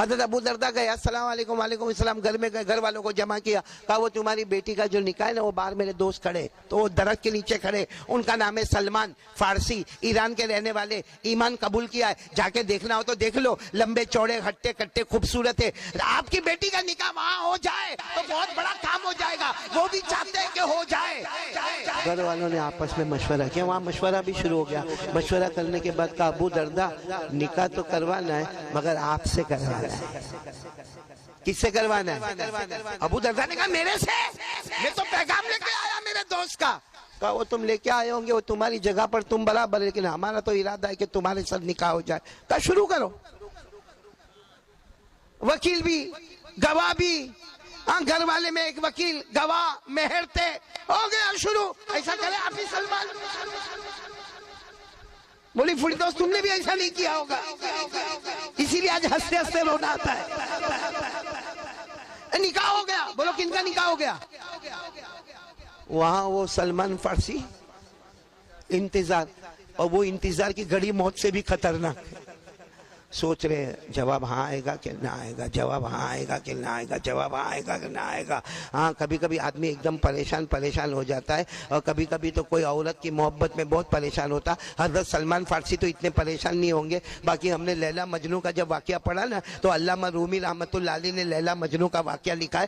حضرت ابو دردہ گئے، السلام علیکم وعلیکم السلام، گھر میں گئے، گھر والوں کو جمع کیا، کہا وہ تمہاری بیٹی کا جو نکاح ہے نا وہ باہر میرے دوست کھڑے، تو وہ درخت کے نیچے کھڑے، ان کا نام ہے سلمان، فارسی، ایران کے رہنے والے، ایمان قبول کیا ہے، جا کے دیکھنا ہو تو دیکھ لو، لمبے چوڑے ہٹے کٹے خوبصورت ہے، آپ کی بیٹی کا نکاح وہاں ہو جائے تو بہت بڑا کام ہو جائے گا، وہ بھی چاہتے ہیں کہ ہو جائے۔ گھر والوں نے آپس میں مشورہ کیا، وہاں مشورہ بھی شروع ہو گیا، مشورہ کرنے کے بعد کہا ابو دردہ نکاح تو کروانا ہے مگر آپ سے کروانا ہے۔ کس سے کروانا ہے؟ ابو دردہ نے کہا میرے سے، میں تو پیغام لے کے آیا میرے دوست کا۔ کہا وہ تم لے کے آئے ہوں گے، وہ تمہاری جگہ پر تم برابر، لیکن ہمارا تو ارادہ ہے کہ تمہارے ساتھ نکاح ہو جائے۔ کہا شروع کرو، وکیل بھی، گواہ بھی، گھر والے میں ایک وکیل، گواہ، مہرتے، ہو گیا شروع۔ ایسا کرے آپ ہی سلمان؟ بولی فوڑی دوست تم نے بھی ایسا نہیں کیا ہوگا، اسی لیے آج ہنستے ہنستے رونا آتا ہے۔ نکاح ہو گیا، بولو کن کا نکاح ہو گیا؟ وہاں وہ سلمان فارسی انتظار، اور وہ انتظار کی گھڑی موت سے بھی خطرناک، سوچ رہے ہیں جواب ہاں آئے گا کہ نہ آئے گا، جواب ہاں آئے گا کہ نہ آئے گا، جواب ہاں آئے گا کہ نہ آئے گا۔ ہاں کبھی کبھی آدمی ایک دم پریشان ہو جاتا ہے، اور کبھی کبھی تو کوئی عورت کی محبت میں بہت پریشان ہوتا۔ حضرت سلمان فارسی تو اتنے پریشان نہیں ہوں گے، باقی ہم نے لیلا مجنوں کا جب واقعہ پڑھا نا تو علامہ رومی رحمۃ اللہ علیہ نے لیلا مجنوں کا واقعہ لکھا ہے،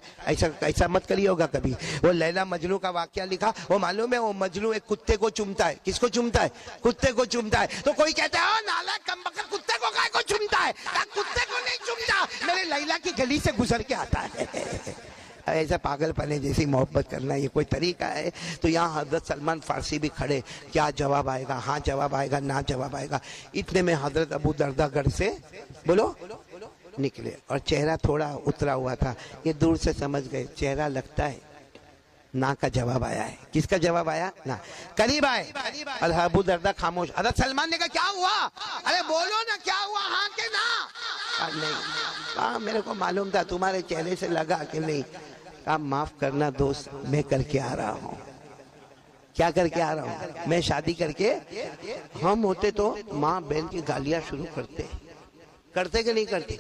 ایسا مت کریے ہوگا کبھی، وہ لیلا مجنوں کا واقعہ لکھا، وہ معلوم ہے وہ مجنوں ایک کتے کو چومتا ہے، کس کو چومتا ہے؟ کتے کو چومتا ہے، تو کوئی کہتا ہے نالائق کمبخت کتے کو کائے کو چومتا ہے؟ کتے کو نہیں چومتا، میرے لیلا کی گلی سے گزر کے آتا ہے۔ ایسا پاگل پنے جیسی محبت کرنا یہ کوئی طریقہ ہے؟ تو یہاں حضرت سلمان فارسی بھی کھڑے، کیا جواب آئے گا، ہاں جواب آئے گا، نہ جواب آئے گا۔ اتنے میں حضرت ابو دردہ گھر سے بولو نکلے، اور چہرہ تھوڑا اترا ہوا تھا، یہ دور سے سمجھ گئے چہرہ لگتا ہے نا کا جواب آیا ہے۔ کس کا جواب آیا؟ نا۔ قریب آئے، ابو دردہ خاموش۔ حضرت سلمان نے کہا کیا ہوا؟ ارے بولو نا کیا ہوا، ہاں کہ نا؟ نہیں، کہا میرے کو معلوم تھا تمہارے چہرے سے لگا کہ نہیں۔ کہا معاف کرنا دوست، میں کر کے آ رہا ہوں۔ کیا کر کے آ رہا ہوں؟ میں شادی کر کے، ہم ہوتے تو ماں بہن کی گالیاں شروع کرتے کہ نہیں کرتے،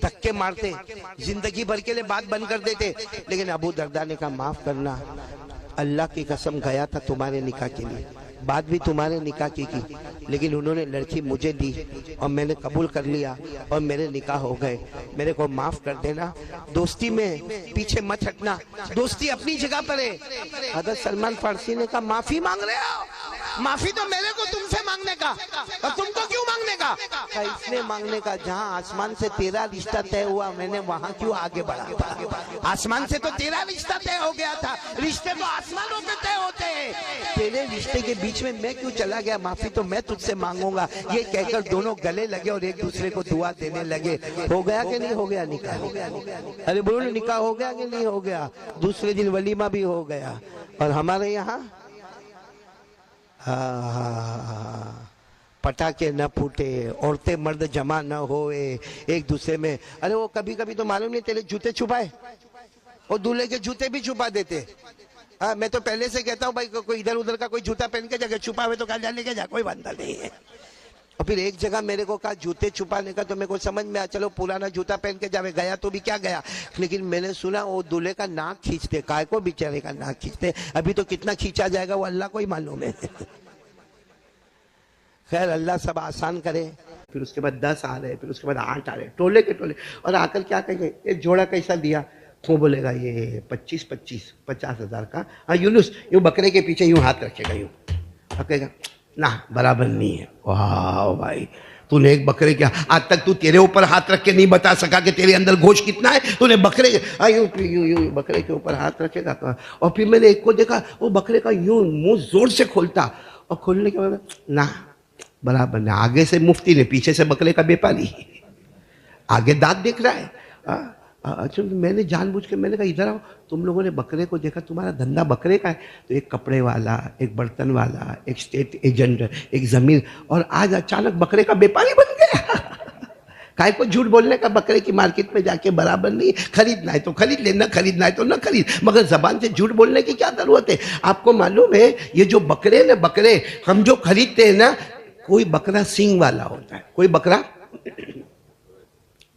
دھکے مارتے، زندگی بھر کے لیے بات بند کر دیتے، لیکن ابو دردہ نے کہا معاف کرنا، اللہ کی قسم گیا تھا تمہارے نکاح کے لیے، بات بھی تمہارے نکاح کی لیکن انہوں نے لڑکی مجھے دی اور میں نے قبول کر لیا اور میرے نکاح ہو گئے، میرے کو معاف کر دینا، دوستی میں پیچھے مت ہٹنا، دوستی اپنی جگہ پر ہے۔ حضرت سلمان فارسی نے کہا معافی مانگ رہے ہو؟ معافی تو میرے کو تم سے مانگنے کا، اور تم کو کیوں مانگنے کا؟ اس نے مانگنے کا جہاں آسمان سے تیرا رشتہ طے ہوا میں نے وہاں کیوں آگے بڑھا تھا؟ آسمان سے تو تیرا رشتہ طے ہو گیا تھا، رشتے تو آسمانوں پہ طے ہوتے ہیں، تیرے رشتے کے بیچ میں کیوں چلا گیا؟ معافی تو میں تجھ سے مانگوں گا۔ یہ کہہ کر دونوں گلے لگے اور ایک دوسرے کو دعا دینے لگے۔ ہو گیا کہ نہیں ہو گیا نکاح؟ ارے بولو نکاح ہو گیا کہ نہیں ہو گیا؟ دوسرے دن ولیمہ بھی ہو گیا، اور ہمارے یہاں پٹاخے نہ پھوٹے، عورتیں مرد جمع نہ ہوئے ایک دوسرے میں۔ ارے وہ کبھی کبھی تو معلوم نہیں تیرے جوتے چھپائے، اور دولہے کے جوتے بھی چھپا دیتے۔ میں تو پہلے سے کہتا ہوں بھائی کوئی ادھر ادھر کا کوئی جوتا پہن کے جا کے چھپا ہوئے تو کہا جانے کے جا، کوئی بندہ نہیں ہے۔ اور پھر ایک جگہ میرے کو کہا جوتے چھپانے کا، تو میرے کو سمجھ میں آیا چلو پرانا جوتا پہن کے جاوے، گیا تو بھی کیا گیا، لیکن میں نے سنا وہ دولہے کا ناک کھینچتے، کائے کو بیچارے کا ناک کھینچتے، ابھی تو کتنا کھینچا جائے گا وہ اللہ کو ہی معلوم ہے۔ خیر اللہ سب آسان کرے۔ پھر اس کے بعد 10 آ رہے، پھر اس کے بعد 8 آ رہے، ٹولے کے ٹولے، اور آ کر کیا کہیں گے ایک جوڑا کیسا دیا؟ وہ بولے گا یہ 50,000 کا۔ ہاں یونس یوں بکرے کے پیچھے یوں ہاتھ رکھے گا، یوں کہے گا نہ برابر نہیں ہے۔ واہ بھائی تو نے ایک بکرے کیا آج تک تو تیرے اوپر ہاتھ رکھ کے نہیں بتا سکا کہ تیرے اندر گوشت کتنا ہے، تو نے بکرے یوں بکرے کے اوپر ہاتھ رکھے گا۔ اور پھر میں نے ایک کو دیکھا وہ بکرے کا یوں منہ زور سے کھولتا، اور کھولنے کے بعد نہ برابر نہیں، آگے سے مفتی نے، پیچھے سے بکرے کا بیپاری، آگے دانت دیکھ رہا ہے۔ اچھا میں نے جان بوجھ کے میں نے کہا ادھر آؤ، تم لوگوں نے بکرے کو دیکھا، تمہارا دھندا بکرے کا ہے، تو ایک کپڑے والا، ایک برتن والا، ایک اسٹیٹ ایجنٹ، ایک زمین، اور آج اچانک بکرے کا بیپاری بن گیا۔ کائے کو جھوٹ بولنے کا؟ بکرے کی مارکیٹ میں جا کے برابر نہیں، خریدنا ہے تو خرید لینا، خریدنا ہے تو نہ خرید، مگر زبان سے جھوٹ بولنے کی کیا ضرورت ہے؟ آپ کو معلوم ہے یہ جو بکرے نا، بکرے ہم جو خریدتے ہیں نا، کوئی بکرا سینگ والا ہوتا ہے، کوئی بکرا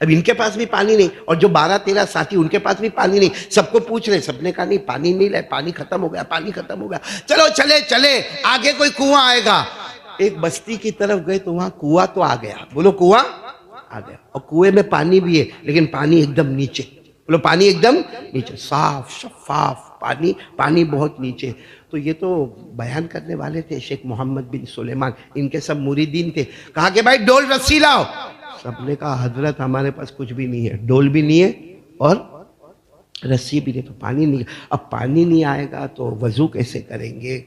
اب ان کے پاس بھی پانی نہیں، اور جو 12-13 ساتھی ان کے پاس بھی پانی نہیں، سب کو پوچھ رہے، سب نے کہا نہیں پانی نہیں لائے، پانی ختم ہو گیا، پانی ختم ہو گیا، چلو چلے آگے کوئی کنواں آئے گا۔ ایک بستی کی طرف گئے تو وہاں کنواں تو آ گیا، بولو کنواں آ گیا، اور کنویں میں پانی بھی ہے لیکن پانی ایک دم نیچے، بولو پانی ایک دم نیچے، صاف شفاف پانی بہت نیچے۔ تو یہ تو بیان کرنے والے تھے شیخ محمد بن سلیمان، ان کے سب مریدین تھے، کہا کہ بھائی ڈول رسی لاؤ، سب نے کہا حضرت ہمارے پاس کچھ بھی نہیں ہے، ڈول بھی نہیں ہے اور رسی بھی نہیں، تو پانی نہیں، اب پانی نہیں آئے گا تو وضو کیسے کریں گے،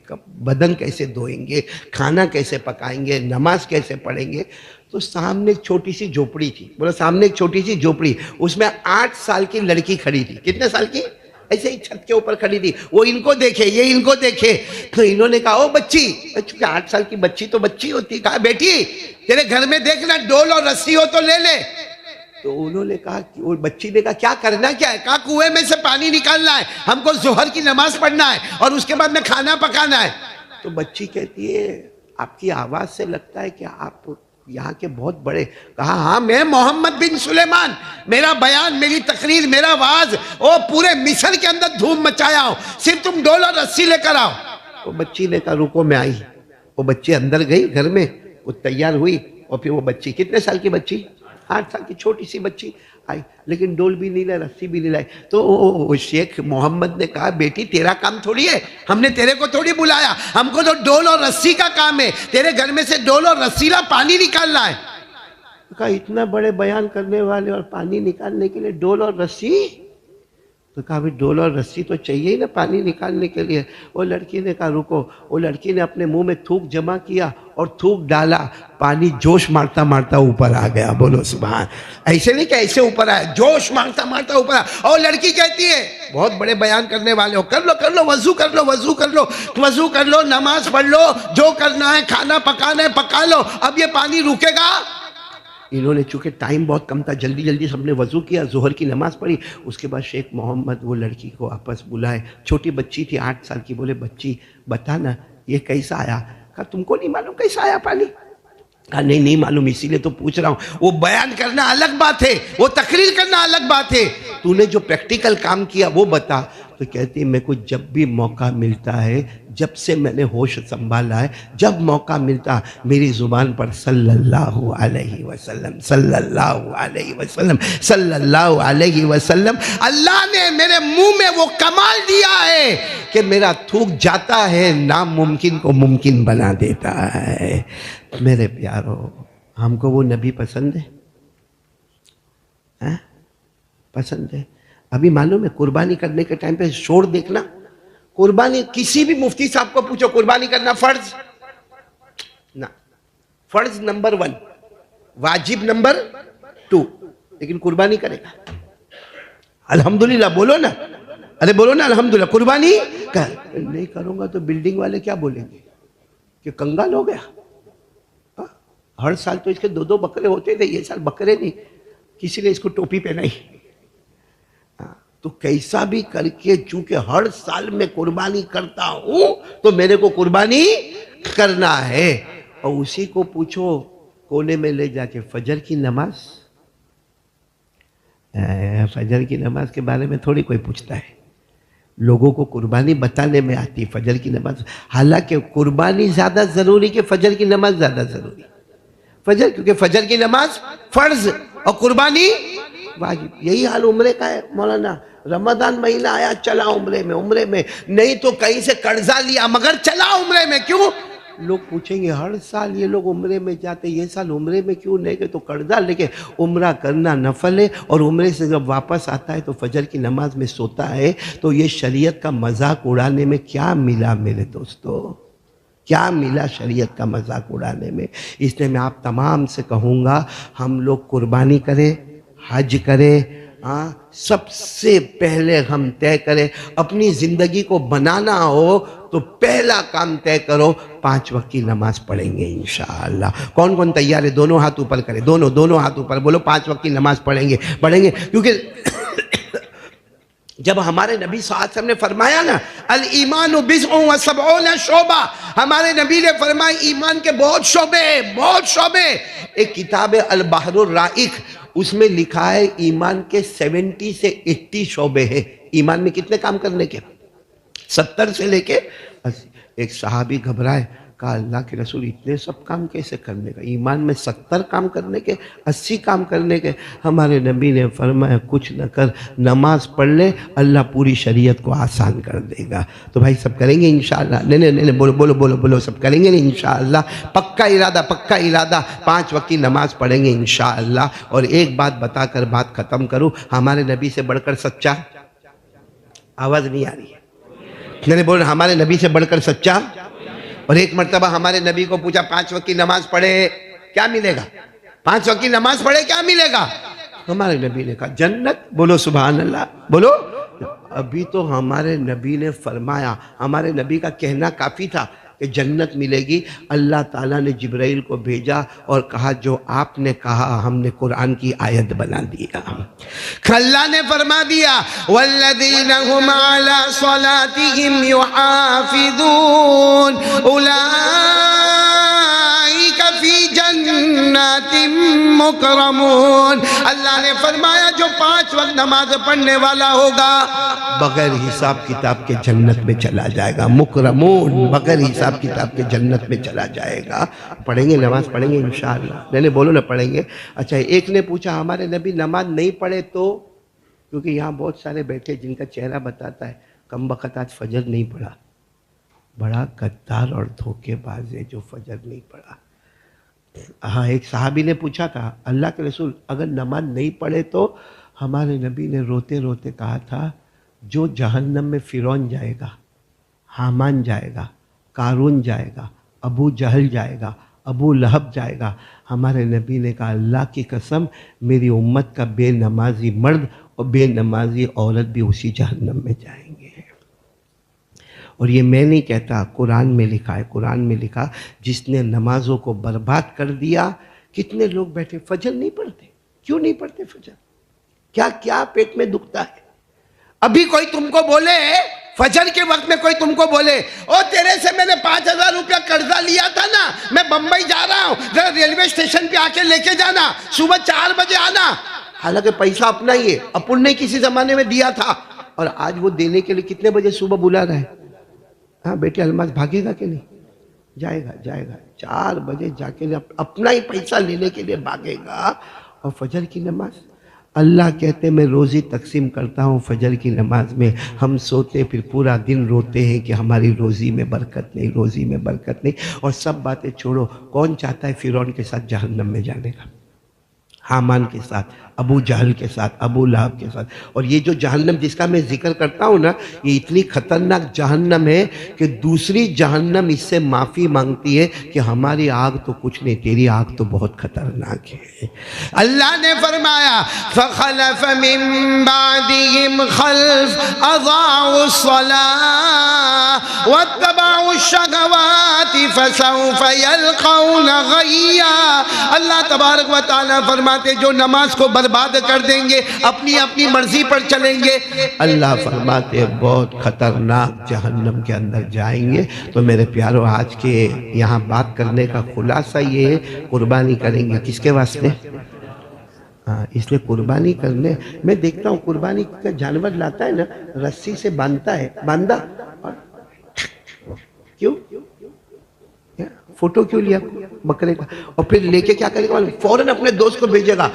بدن کیسے دھوئیں گے، کھانا کیسے پکائیں گے، نماز کیسے پڑھیں گے؟ تو سامنے ایک چھوٹی سی جھوپڑی تھی، بولا سامنے ایک چھوٹی سی جھوپڑی، اس میں 8 سال کی لڑکی کھڑی تھی، کتنے سال کی؟ ایسے ہی چھت کے اوپر کھڑی تھی، وہ ان کو دیکھے یہ ان کو دیکھے، تو انہوں نے کہا او بچی، چونکہ 8 سال کی بچی تو بچی ہوتی، کہا بیٹی تیرے گھر میں دیکھنا ڈول اور رسی ہو تو لے لے۔ تو انہوں نے کہا، وہ بچی نے کہا کیا کرنا کیا ہے؟ کہا کنویں میں سے پانی نکالنا ہے، ہم کو ظہر کی نماز پڑھنا ہے اور اس کے بعد میں کھانا پکانا ہے۔ تو بچی کہتی ہے آپ کی آواز سے لگتا ہے کہ آپ یہاں کے بہت بڑے۔ کہا ہاں میں محمد بن سلیمان، میرا بیان، میری تقریر، میرا واز پورے مصر کے اندر دھوم مچایا ہوں، صرف تم ڈول اور رسی لے کر آؤ۔ وہ بچی نے کہا رکو میں آئی، وہ بچی اندر گئی گھر میں، وہ تیار ہوئی، اور پھر وہ بچی کتنے سال کی بچی؟ 8 سال کی چھوٹی سی بچی آئی، لیکن ڈول بھی نہیں لائے، رسی بھی نہیں لائے۔ تو شیخ محمد نے کہا بیٹی تیرا کام تھوڑی ہے، ہم نے تیرے کو تھوڑی بلایا، ہم کو تو ڈول اور رسی کا کام ہے، تیرے گھر میں سے ڈول اور رسی لا پانی نکالنا ہے۔ کہا اتنا بڑے بیان کرنے والے اور پانی نکالنے کے لیے ڈول اور رسی؟ تو کہا بھی ڈول اور رسی تو چاہیے ہی نا پانی نکالنے کے لیے۔ وہ لڑکی نے کہا رکو، وہ لڑکی نے اپنے منہ میں تھوک جمع کیا اور تھوک ڈالا، پانی جوش مارتا مارتا اوپر آ گیا، بولو سبحان۔ ایسے نہیں کہ ایسے اوپر آیا، جوش مارتا مارتا اوپر آیا۔ اور لڑکی کہتی ہے بہت بڑے بیان کرنے والے ہو، کر لو وضو کر لو، وضو کر لو، نماز پڑھ لو، جو کرنا ہے، کھانا پکانا ہے پکا لو، اب یہ پانی رکے گا؟ انہوں نے چونکہ ٹائم بہت کم تھا، جلدی جلدی سب نے وضو کیا، ظہر کی نماز پڑھی، اس کے بعد شیخ محمد وہ لڑکی کو آپس بلائے، چھوٹی بچی تھی 8 سال کی، بولے بچی بتا نا یہ کیسا آیا؟ کہا تم کو نہیں معلوم کیسا آیا پانی؟ کہا نہیں معلوم، اسی لیے تو پوچھ رہا ہوں۔ وہ بیان کرنا الگ بات ہے، وہ تقریر کرنا الگ بات ہے، تو نے جو پریکٹیکل کام کیا وہ بتا۔ تو کہتی ہے میرے کو جب بھی موقع ملتا ہے، جب سے میں نے ہوش سنبھالا ہے، جب موقع ملتا میری زبان پر صلی اللہ علیہ وسلم، صلی اللہ علیہ وسلم، صلی اللہ علیہ وسلم، اللہ نے میرے منہ میں وہ کمال دیا ہے کہ میرا تھوک جاتا ہے، ناممکن کو ممکن بنا دیتا ہے۔ میرے پیارو، ہم کو وہ نبی پسند ہے؟ پسند ہے؟ ابھی معلوم ہے قربانی کرنے کے ٹائم پہ شور دیکھنا، قربانی کسی بھی مفتی صاحب کو پوچھو قربانی کرنا فرض نہ، فرض نمبر 1، واجب نمبر 2، لیکن قربانی کرے گا؟ الحمدللہ بولو نا، ارے بولو نا الحمدللہ، قربانی نہیں کروں گا تو بلڈنگ والے کیا بولیں گے کہ کنگال ہو گیا؟ ہر سال تو اس کے 2 بکرے ہوتے تھے، یہ سال بکرے نہیں، کسی نے اس کو ٹوپی پہنائی۔ تو کیسا بھی کر کے چونکہ ہر سال میں قربانی کرتا ہوں تو میرے کو قربانی کرنا ہے۔ اور اسی کو پوچھو کونے میں لے جا کے فجر کی نماز، فجر کی نماز کے بارے میں تھوڑی کوئی پوچھتا ہے، لوگوں کو قربانی بتانے میں آتی فجر کی نماز، حالانکہ قربانی زیادہ ضروری کہ فجر کی نماز زیادہ ضروری؟ فجر، کیونکہ فجر کی نماز فرض اور قربانی واجب۔ یہی حال عمرے کا ہے مولانا، رمضان مہینہ آیا چلا عمرے میں، نہیں تو کہیں سے قرضہ لیا مگر چلا عمرے میں۔ کیوں؟ لوگ پوچھیں گے ہر سال یہ لوگ عمرے میں جاتے، یہ سال عمرے میں کیوں نہیں گئے؟ تو قرضہ لے کے عمرہ کرنا نفل ہے، اور عمرے سے جب واپس آتا ہے تو فجر کی نماز میں سوتا ہے، تو یہ شریعت کا مذاق اڑانے میں کیا ملا میرے دوستو؟ کیا ملا شریعت کا مذاق اڑانے میں؟ اس لیے میں آپ تمام سے کہوں گا ہم لوگ قربانی کریں، حج کریں، سب سے پہلے ہم طے کریں، اپنی زندگی کو بنانا ہو تو پہلا کام طے کرو 5 وقت کی نماز پڑھیں گے انشاءاللہ۔ کون کون تیار ہے؟ دونوں ہاتھ اوپر کریں، دونوں ہاتھ اوپر، بولو 5 وقت کی نماز پڑھیں گے، کیونکہ جب ہمارے نبی صلی اللہ علیہ وسلم نے فرمایا نا الایمان بضع و سبعون شعبہ، ہمارے نبی نے فرمایا ایمان کے بہت شعبے. ایک کتاب ہے البحر الرائق، اس میں لکھا ہے ایمان کے 70 سے 80 شعبے ہیں. ایمان میں کتنے کام کرنے کے؟ 70 سے لے کے 80. ایک صحابی گھبرائے، کہا اللہ کے رسول اتنے سب کام کیسے کرنے کا؟ ایمان میں 70 کام کرنے کے، 80 کام کرنے کے. ہمارے نبی نے فرمایا کچھ نہ کر، نماز پڑھ لے، اللہ پوری شریعت کو آسان کر دے گا. تو بھائی سب کریں گے انشاءاللہ؟ نہیں بولو سب کریں گے انشاءاللہ. پکا ارادہ 5 وقت کی نماز پڑھیں گے انشاءاللہ. اور ایک بات بتا کر بات ختم کروں، ہمارے نبی سے بڑھ کر سچا، آواز نہیں آ رہی ہے، میں نے بول ہمارے نبی سے بڑھ کر سچا. اور ایک مرتبہ ہمارے نبی کو پوچھا 5 وقت کی نماز پڑھے کیا ملے گا؟ 5 وقت کی نماز پڑھے کیا ملے گا؟ ہمارے نبی نے کہا جنت. بولو سبحان اللہ، بولو. ابھی تو ہمارے نبی نے فرمایا، ہمارے نبی کا کہنا کافی تھا کہ جنت ملے گی. اللہ تعالیٰ نے جبرائیل کو بھیجا اور کہا جو آپ نے کہا ہم نے قرآن کی آیت بنا دیا. اللہ نے فرما دیا والذین هم علی صلاتهم یحافظون اولئک فی جنات مکرمون. اللہ نے فرمایا جو 5 وقت نماز پڑھنے والا ہوگا بغیر حساب کتاب کے جنت میں چلا جائے گا. مکرمون، بغیر حساب کتاب کے جنت میں چلا جائے گا. پڑھیں گے نماز پڑھیں گے انشاءاللہ. نہیں بولو نہ پڑھیں گے. اچھا ایک نے پوچھا ہمارے نبی نماز نہیں پڑھے تو؟ کیونکہ یہاں بہت سارے بیٹھے جن کا چہرہ بتاتا ہے کم وقت آج فجر نہیں پڑھا. بڑا غدار اور دھوکے باز ہے جو فجر نہیں پڑھا. ہاں ایک صحابی نے پوچھا تھا اللہ کے رسول اگر نماز نہیں پڑھے تو؟ ہمارے نبی نے روتے روتے کہا تھا جو جہنم میں فرعون جائے گا، حامان جائے گا، قارون جائے گا، ابو جہل جائے گا، ابو لہب جائے گا. ہمارے نبی نے کہا اللہ کی قسم میری امت کا بے نمازی مرد اور بے نمازی عورت بھی اسی جہنم میں جائیں گے. اور یہ میں نہیں کہتا، قرآن میں لکھا ہے. قرآن میں لکھا جس نے نمازوں کو برباد کر دیا. کتنے لوگ بیٹھے فجر نہیں پڑھتے؟ کیوں نہیں پڑھتے فجر؟ کیا پیٹ میں دکھتا ہے؟ ابھی کوئی تم کو بولے فجر کے وقت میں، کوئی تم کو بولے او تیرے سے میں نے 5000 روپیہ قرضہ لیا تھا نا، میں بمبئی جا رہا ہوں، ذرا ریلوے اسٹیشن پہ آ کے لے کے جانا، صبح 4 بجے آنا. حالانکہ پیسہ اپنا ہی ہے، اپن نے کسی زمانے میں دیا تھا اور آج وہ دینے کے لیے کتنے بجے صبح بلا رہا ہے. ہاں بیٹے الماس بھاگے گا کہ نہیں؟ جائے گا 4 بجے جا کے اپنا ہی پیسہ لینے کے لیے بھاگے گا. اور فجر کی نماز اللہ کہتے میں روزی تقسیم کرتا ہوں فجر کی نماز میں. ہم سوتے پھر پورا دن روتے ہیں کہ ہماری روزی میں برکت نہیں. اور سب باتیں چھوڑو، کون چاہتا ہے فرعون کے ساتھ جہنم میں جانے کا؟ حامان کے ساتھ، ابو جہل کے ساتھ، ابو لہب کے ساتھ. اور یہ جو جہنم جس کا میں ذکر کرتا ہوں نا، یہ اتنی خطرناک جہنم ہے کہ دوسری جہنم اس سے معافی مانگتی ہے کہ ہماری آگ تو کچھ نہیں، تیری آگ تو بہت خطرناک ہے. اللہ نے فرمایا فَخَلَفَ مِن بَعْدِهِمْ خَلْفٌ أَضَاعُوا الصَّلَاةَ وَاتَّبَعُوا الشَّهَوَاتِ فَسَوْفَ يَلْقَوْنَ غَيًّا. اللہ تبارک و تعالیٰ فرماتے جو نماز کو برباد کر دیں گے، اپنی مرضی پر چلیں گے، اللہ فرماتے بہت خطرناک جہنم کے اندر جائیں گے. تو میرے پیارو آج کے یہاں بات کرنے کا خلاصہ یہ ہے قربانی کریں گے کس کے واسطے؟ اس لیے قربانی کرنے میں دیکھتا ہوں قربانی کا جانور لاتا ہے نا رسی سے باندھتا ہے، باندھا کیوں؟ فوٹو کیوں لیا بکرے کا؟ اور پھر لے کے کیا کرے گا؟ فوراً اپنے دوست کو بھیجے گا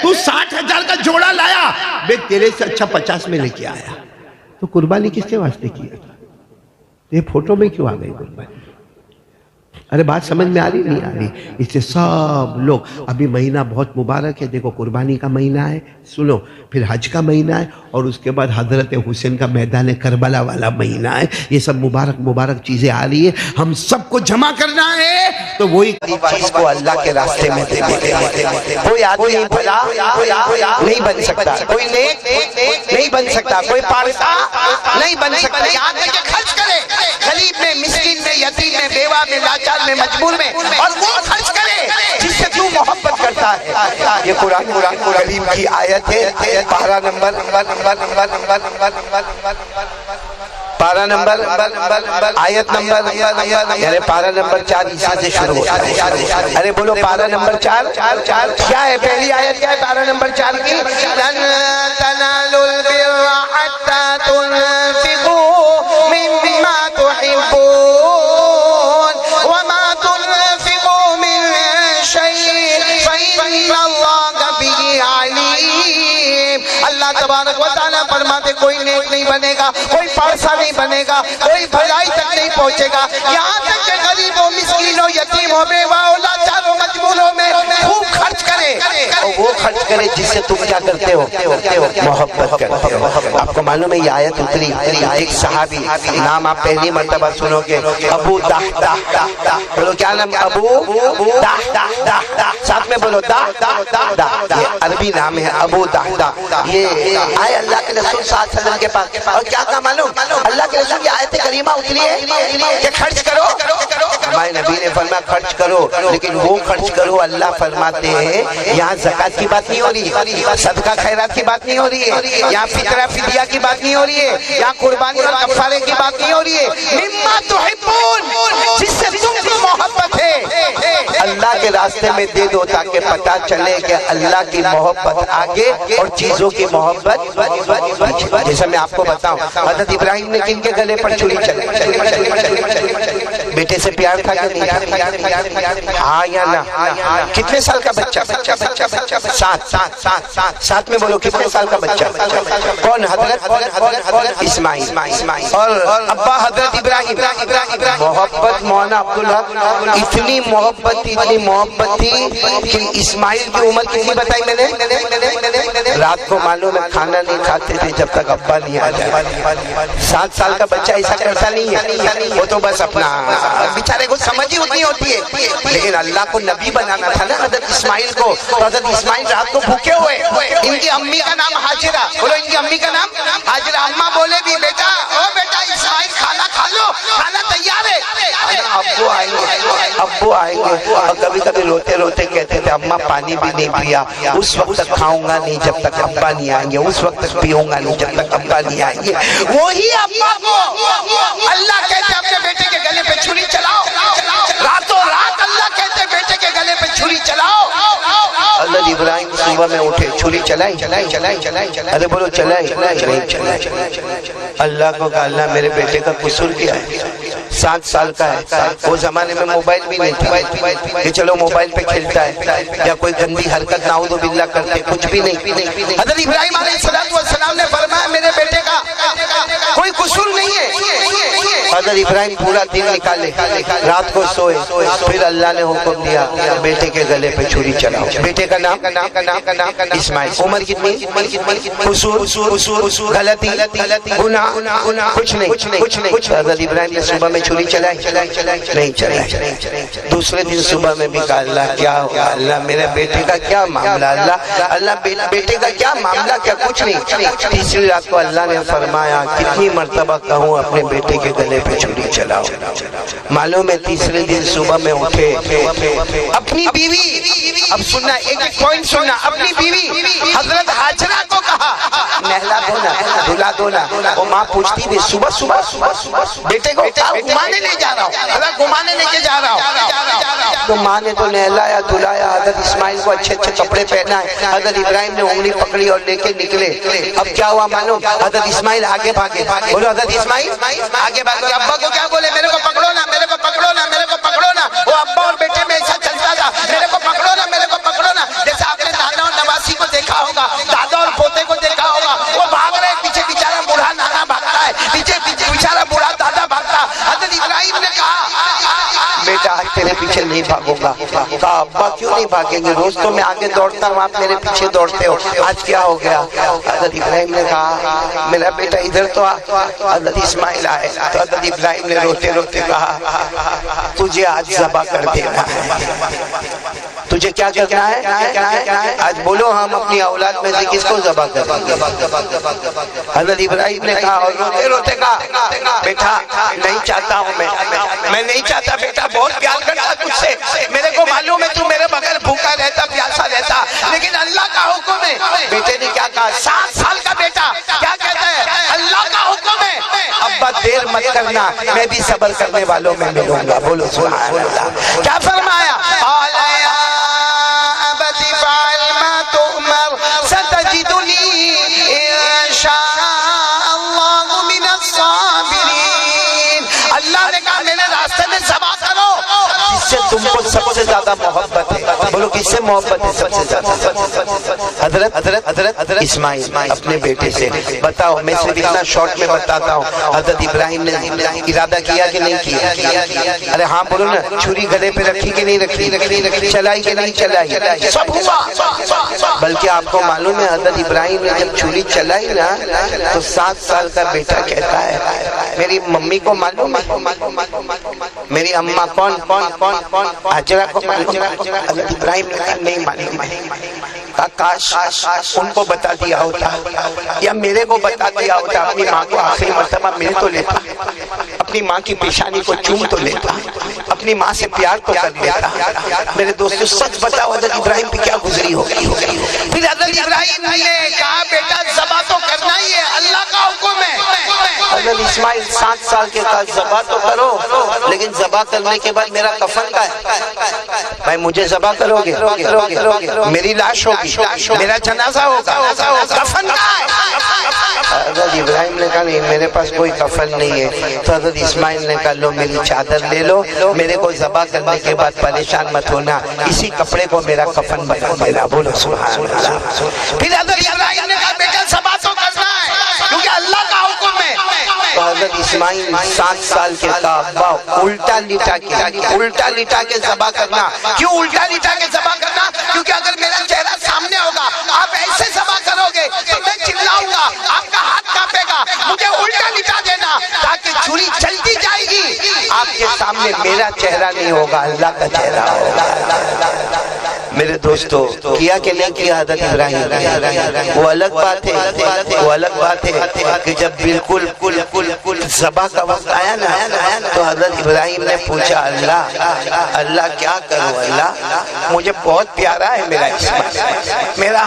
تو 60,000 کا جوڑا لایا بے تیرے سے اچھا 50 میں لے کے آیا. تو قربانی کس کے واسطے کیا تھا؟ یہ فوٹو میں کیوں آ گئی قربانی؟ ارے بات سمجھ میں آ رہی نہیں آ رہی؟ اس سے سب لوگ ابھی مہینہ بہت مبارک ہے. دیکھو قربانی کا مہینہ ہے، سنو، پھر حج کا مہینہ ہے، اور اس کے بعد حضرت حسین کا میدان کربلا والا مہینہ ہے. یہ سب مبارک چیزیں آ رہی ہے. ہم سب کو جمع کرنا ہے تو وہی چیز کو اللہ کے راستے میں دے دے. کوئی آدمی بھلا نہیں بن سکتا، کوئی نیک نہیں بن سکتا، کوئی پارسا نہیں بن سکتا. یاد رکھے خرچ کرے، غریب میں، مسکین میں، یتیم میں، بیوہ میں، لاچار میں، مجبور میں، اور وہ خرچ کرے جس سے تو محبت کرتا ہے. یہ قرآن کریم کی آیت ہے، پارہ نمبر آیت نمبر یعنی پارہ نمبر 4 اسی سے شروع ہوتا ہے. ارے بولو پارہ نمبر 4 کیا ہے؟ پہلی آیت کیا ہے پارہ نمبر 4 کی؟ لن تنالوا البر حتى تنفقوا مما تحبون وما تنفقوا من شيء فإن الله به عليم. اللہ تبارک و تعالیٰ فرماتے کوئی نیک نہیں بنے گا، کوئی پارسا نہیں بنے گا، کوئی بھلائی تک نہیں پہنچے گا، یہاں تک کہ غریبوں مسکینوں یتیموں بیواؤں لاچاروں مجبوروں میں خوب خرچ کرے، اور وہ خرچ کرے جس سے تم کیا کرتے ہو؟ محبت کرتے ہو. آپ کو معلوم ہے یہ آیت اتری ایک صحابی، نام آپ پہلی مرتبہ سنو گے، ابو دحدہ. بولو کیا نام؟ ابو دحدہ. ساتھ میں بولو دحدہ. یہ عربی نام ہے ابو دحدہ. یہ آئے اللہ کے رسول صلی اللہ علیہ وسلم کے پاس اور کیا کہا معلوم؟ اللہ کے رسول کی آیت کریمہ اتری ہے کہ خرچ کرو. ہمارے نبی نے فرمایا خرچ کرو، لیکن وہ خرچ کرو اللہ فرماتے ہیں یہاں زکوٰۃ کی بات نہیں ہو رہی، صدقہ خیرات کی بات نہیں ہو رہی ہے، یہاں فطرہ فدیہ کی بات نہیں ہو رہی ہے، یہاں قربانی اور کفارے کی بات نہیں ہو رہی ہے. مما تحبون، جس سے تم کی محبت ہے اللہ کے راستے میں دے دو تاکہ پتہ چلے کہ اللہ کی محبت آگے اور چیزوں کی محبت پیچھے. جیسا میں آپ کو بتاؤں حضرت ابراہیم نے کن کے گلے پر چھری چلائی؟ بیٹے سے پیار تھا کہ نہیں؟ ہاں یا نہ؟ کتنے سال کا بچہ؟ 7 میں بولو کتنے سال کا بچہ؟ کون؟ حضرت اسماعیل. اور ابا حضرت ابراہیم. محبت مولانا عبدالحق اتنی محبت تھی کہ اسماعیل کی عمر کتنی بتائی میں نے؟ رات کو معلوم ہے کھانا نہیں کھاتے تھے جب تک ابا نہیں آ جائے. 7 سال کا بچہ ایسا کرتا نہیں ہے، وہ تو بس اپنا بیچارے کو سمجھ ہی اتنی ہوتی ہے. لیکن اللہ کو نبی بنانا تھا نا حضرت اسماعیل کو، تو حضرت اسماعیل رات کو بھوکے ہوئے. ان کی امی کا نام حاجرہ. بولو ان کی امی کا نام حاجرہ. اماں بولے بھی بیٹا او بیٹا اسماعیل کھانا کھا لو، کھانا تیار ہے. ابو آئیں گے اور کبھی کبھی روتے روتے کہتے تھے اماں پانی بھی نہیں پیا. اس وقت تک کھاؤں گا نہیں جب تک ابا نہیں آئیں گے، اس وقت تک پیوں گا نہیں جب تک ابا نہیں آئیں گے. وہی ابا کو اللہ کہتے اپنے بیٹے کے گلے پہ چھری چلاؤ. راتوں رات اللہ کہتے بیٹے کے گلے پہ چھری چلاؤ. حضرت ابراہیم صبح میں اٹھے، چھری چلائی. ارے بولو چلائی. اللہ کو کہا اللہ میرے بیٹے کا قصور کیا ہے؟ 7 سال کا ہے. وہ زمانے میں موبائل بھی نہیں تھا کہ چلو موبائل پہ کھیلتا ہے یا کوئی گندی حرکت نعوذ باللہ کرتے، کچھ بھی نہیں. حضرت ابراہیم علیہ السلام نے فرمایا میرے بیٹے کا کوئی قصور نہیں ہے. حضرت ابراہیم پورا دن نکالے، رات کو سوئے، پھر اللہ نے حکم دیا بیٹے کے گلے پہ چھری چلاؤ. بیٹے کا نام اسماعیل. عمر کتنی؟ قصور، غلطی، گناہ کچھ نہیں. حضرت ابراہیم نے صبح میں چھری چلائی نہیں چلائی. دوسرے دن صبح میں بھی کہا اللہ کیا ہوا؟ اللہ میرے بیٹے کا کیا معاملہ؟ اللہ بیٹے کا کیا معاملہ؟ کیا کچھ نہیں. تیسری رات کو اللہ نے فرمایا کتنی مرتبہ کہوں اپنے بیٹے کے گلے پہ چھری چلاؤ. معلوم ہے تیسرے دن صبح میں اٹھے، اپنی بیوی، اب سننا ایک پوائنٹ سننا، اپنی بیوی حضرت حاجرہ کو کہا نہلا دو نا، دھلا دو نا. وہ ماں پوچھتی تھی صبح بیٹے کو گھمانے لے جا رہا ہوں، گھمانے لے کے جا رہا ہوں. تو ماں نے تو نہلایا دھلایا، حضرت اسماعیل کو اچھے کپڑے پہنائے. حضرت ابراہیم نے انگلی پکڑی اور لے کے نکلے. اب کیا ہوا معلوم؟ حضرت اسماعیل آگے بھاگے. بولو حضرت اسماعیل آگے بھاگے. ابا کو کیا بولے؟ میرے کو پکڑو نا، میرے کو پکڑو نا، میرے کو پکڑو نا. وہ ابا اور بیٹے میں ایسا چلتا تھا، میرے کو پکڑو نا، میرے کو پکڑو نا. جیسے آپ نے دادا اور نواسی کو دیکھا ہوگا، دادا اور پوتے کو دیکھا ہوگا، وہ بھاگ رہے پیچھے، بیچارہ بوڑھا نانا بھاگتا ہے، پیچھے بیچارہ بوڑھا دادا بھاگتا. حضرت ابراہیم نے کہا بیٹا آج تیرے پیچھے نہیں بھاگوں گا. کہا ابا کیوں نہیں بھاگیں گے؟ روز تو میں آگے دوڑتا ہوں، آپ میرے پیچھے دوڑتے ہو، آج کیا ہو گیا؟ حضرت ابراہیم نے کہا میرا بیٹا ادھر تو آ. حضرت اسماعیل آئے تو حضرت ابراہیم نے روتے روتے کہا تجھے آج ذبح کر دینا ہے. تجھے کیا کرنا ہے؟ آج بولو ہم اپنی اولاد میں سے کس کو ذبح کریں گے؟ حضرت ابراہیم نے کہا اور روتے روتے کہا بیٹا نہیں چاہتا ہوں، میں نہیں چاہتا بیٹا، بہت پیار کرتا تجھ سے، میرے کو معلوم ہے تو میرے بغیر بھوکا رہتا پیاسا رہتا، لیکن مت کرنا، میں بھی صبر کرنے والوں میں ملوں گا. بولو سبحان اللہ. کیا فرمایا؟ قال یا ابت فعل ما تؤمر ستجدنی ان شاء اللہ من الصابرین. اللہ نے کہا میرے راستے میں ذبح کرو جس سے تم کو سب سے زیادہ محبت ہے. بولو کس سے محبت ہے سب سے زیادہ؟ حضرت اسماعیل اپنے بیٹے سے. بتاؤ، میں صرف اتنا شارٹ میں بتاتا ہوں، حضرت ابراہیم نے ارادہ کیا کہ نہیں کیا؟ ارے ہاں بولو نا. چھری گلے پہ رکھی کہ نہیں رکھی؟ چلائی کہ نہیں چلائی؟ سب ہوا. بلکہ آپ کو معلوم ہے حضرت ابراہیم نے جب چھری چلائی نا تو 7 سال کا بیٹا کہتا ہے میری ممی کو معلوم ہے، میری اماں کون حجرہ کو معلوم ہے. حضرت ابراہیم نے کہا نہیں معلوم ہے. کاش ان کو بتا دیا ہوتا یا میرے کو بتا دیا ہوتا. اپنی ماں کو آخری مرتبہ مل تو لیتا، اپنی ماں کی پیشانی کو چوم تو لیتا، اپنی ماں سے پیار تو کر لیتا. میرے دوستو سچ بتاؤ حضرت ابراہیم پہ کیا گزری ہوگی. پھر حضرت ابراہیم نے کہا بیٹا ذبح تو کرنا ہی ہے، اللہ کا حکم ہے. حضرت اسماعیل 7 سال کے کہا ذبح تو کرو، لیکن ذبح کرنے کے بعد میرا کفن کا ہے. بھائی مجھے ذبح کرو گے، میری لاش ہوگی، میرا جنازہ ہوگا، کفن کا ہے. حضرت ابراہیم نے کہا نہیں میرے پاس کوئی کفن نہیں ہے. تو حضرت اسماعیل نے کہا لو میری چادر لے لو، میرے کو ذبح کرنے کے بعد پریشان مت ہونا، اسی کپڑے کو میرا کفن بنا دینا. بولو سبحان اللہ. پھر حضرت ابراہیم نے کہا بیٹا ذبح تو کرنا ہے کیونکہ اللہ کا حکم ہے. تو حضرت اسماعیل 7 سال کے کہا ابا الٹا لٹا کے ذبح کرنا. کیوں الٹا لٹا کے ذبح کرنا؟ کیونکہ اگر میرا چہرہ سامنے ہوگا آپ ایسے ذبح کرو گے تو میں چلاؤں گا، آپ کا ہاتھ کانپے گا. مجھے الٹا لٹا دینا تاکہ چھری چلتی جائے گی، آپ کے سامنے میرا چہرہ نہیں ہوگا، اللہ کا چہرہ ہوگا. میرے دوستو کیا کہ نہیں کیا حضرت ابراہیم؟ وہ الگ بات ہے کہ جب بالکل ذبح کا وقت آیا نا تو حضرت ابراہیم نے پوچھا اللہ کیا کروں؟ اللہ مجھے بہت پیارا ہے میرا اسماعیل، میرا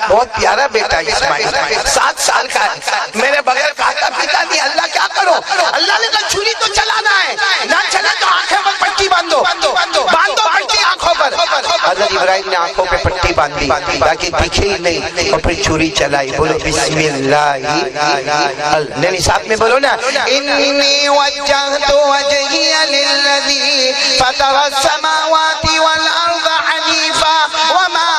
بہت پیارا بیٹا اسماعیل 7 سال کا ہے، میرے بغیر کھاتا پیتا نہیں. اللہ کیا کرو؟ اللہ نے کہا چھری تو چلانا ہے، نہ چلے تو آنکھیں پر پٹی باندھو پٹی آنکھوں پر. حضرت ابراہیم نے آنکھوں پہ پٹی باندھی تاکہ دکھے ہی نہیں اور پھر چھری چلائی. بولو بسم اللہ. نہیں ساتھ میں بولو نا انی وجہت وجہی للذی فطر السماوات والارض حنیفا وما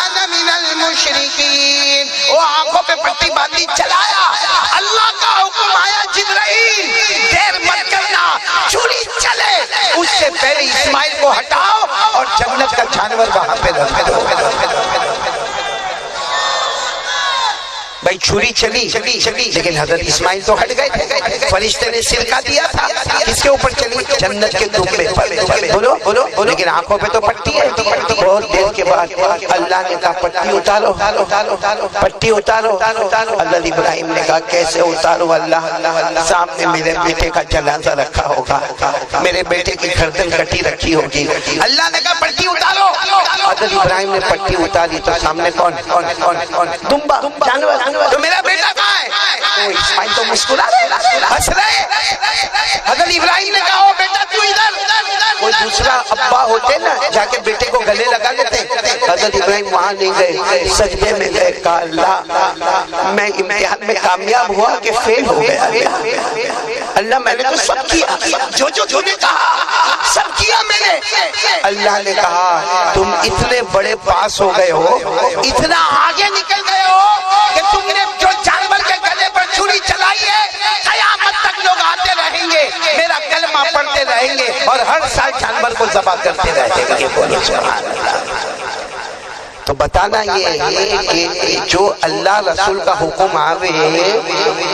انا من المشرکین. وہ آنکھوں پہ پٹی باندھی چلایا، اللہ کا حکم آیا جبرائیل دیر مت کرنا، چھری چلے اس سے پہلے اسماعیل کو ہٹاؤ اور جنت کا جانور وہاں پہ رکھ دو. بھائی چھری چلی لیکن حضرت اسماعیل تو ہٹ گئے تھے. فرشتے نے سرکہ دیا تھا، کس کے اوپر چلی؟ جنت کے دمبے پر. بولو لیکن آنکھوں پہ تو پٹی ہے. بہت دیر کے بعد اللہ نے کہا پٹی اتارو. حضرت ابراہیم نے کہا کیسے اتارو اللہ؟ سامنے میرے بیٹے کا جنازہ رکھا ہوگا، میرے بیٹے کی گردن کٹی رکھی ہوگی. اللہ نے کہا پٹی اتارو. حضرت ابراہیم نے پٹی اتاری تو سامنے کون؟ دمبا، جانور. تو میرا بیٹا کہاں ہے؟ تو اسماعیل تو مسکرا رہے، ہنس رہے. حضرت ابراہیم نے کہا او بیٹا تو ادھر. کوئی دوسرا ابا ہوتے نا جا کے بیٹے کو گلے لگا لیتے. حضرت ابراہیم وہاں نہیں گئے، سجدے میں گئے. کہا اللہ میں امتحان میں کامیاب ہوا کہ فیل ہو گیا؟ اللہ میں نے تو سب کیا، جو نے کہا سب کیا میں نے. اللہ نے کہا تم اتنے بڑے پاس ہو گئے ہو، اتنا آگے نکل گئے ہو کہ تم نے جو جانور کے گلے پر چھری چلائی ہے قیامت تک لوگ آتے رہیں گے، میرا کلمہ پڑھتے رہیں گے اور ہر سال جانور کو ذبح کرتے رہیں گے. بولو سبحان اللہ. تو بتانا یہ ہے کہ جو اللہ رسول کا حکم آوے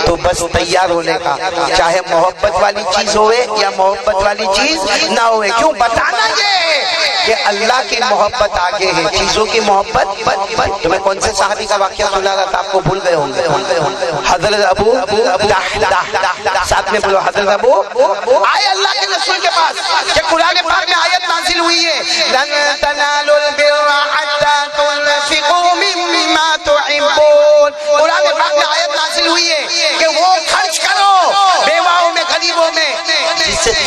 تو بس تیار ہونے کا، چاہے محبت والی چیز ہوئے یا محبت والی چیز نہ ہوئے. کیوں بتانا یہ کہ اللہ کی محبت آگے ہے، چیزوں کی محبت. تو میں کون سے صحابی کا واقعہ سنا رہا تھا، آپ کو بھول گئے ہوں گے. حضرت ابو ساتھ میں بولو. حضرت ابو آئے اللہ کے رسول کے پاس کہ قرآن پاک میں آیت نازل ہوئی ہے لن تنالوا البر حتى تنفقوا مما تحبون. قرآن پاک میں آیت نازل ہوئی ہے کہ وہ خرچ کرو، بیوہ